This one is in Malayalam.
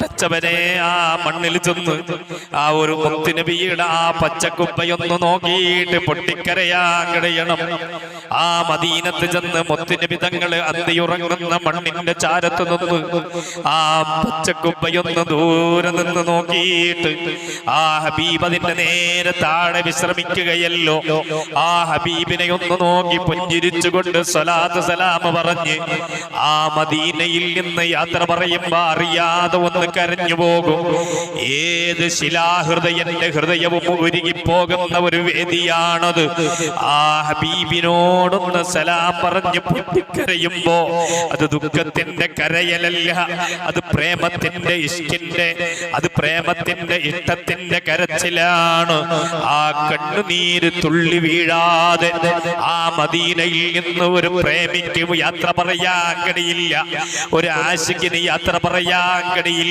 പടച്ചവനെ ആ മണ്ണിൽ ചെന്ന് ആ ഒരു മുത്തുനബിയുടെ ആ പച്ചക്കുപ്പയൊന്ന് നോക്കിയിട്ട് പൊട്ടിക്കരയാൻ കഴിയണം. ആ മദീനത്ത് ചെന്ന് മുത്തുനബി തങ്ങള് അന്തിയുറങ്ങുന്ന മണ്ണിന്റെ ചാരത്ത് നിന്ന് ആ പച്ചക്കുപ്പയൊന്ന് ദൂരെ നിന്ന് നോക്കിയിട്ട് ആ ഹബീബ് അതിന്റെ നേരെ താഴെ വിശ്രമിക്കുകയല്ലോ. ആ ഹബീബിനെ ഒന്ന് നോക്കി പുഞ്ചിരിച്ചുകൊണ്ട് സ്വലാത്ത് സലാം പറഞ്ഞ് ആ മദീനയിൽ നിന്ന് യാത്ര പറയുമ്പോ അറിയാതെ ഒന്ന് കരഞ്ഞു പോകും. ഏത് ശിലാഹൃദയന്റെ ഹൃദയവും ഉരുകിപ്പോകുന്ന ഒരു വേദിയാണത്. ആ ഹബീബിനോടൊന്ന് സലാം പറഞ്ഞു പൊട്ടിക്കരയുമ്പോ അത് ദുഃഖത്തിന്റെ കരയലല്ല, അത് പ്രേമത്തിന്റെ ഇഷ്കിന്റെ, അത് പ്രേമത്തിന്റെ ഇഷ്ടത്തിന്റെ കരച്ചിലാണ്. ആ കണ്ണുനീര് തുള്ളി വീഴാതെ ആ മദീനയിൽ നിന്ന് ഒരു പ്രേമിക്ക് യാത്ര പറയാൻ കഴിയില്ല, ഒരു ആശിക്കിന് യാത്ര പറയാൻ കഴിയില്ല.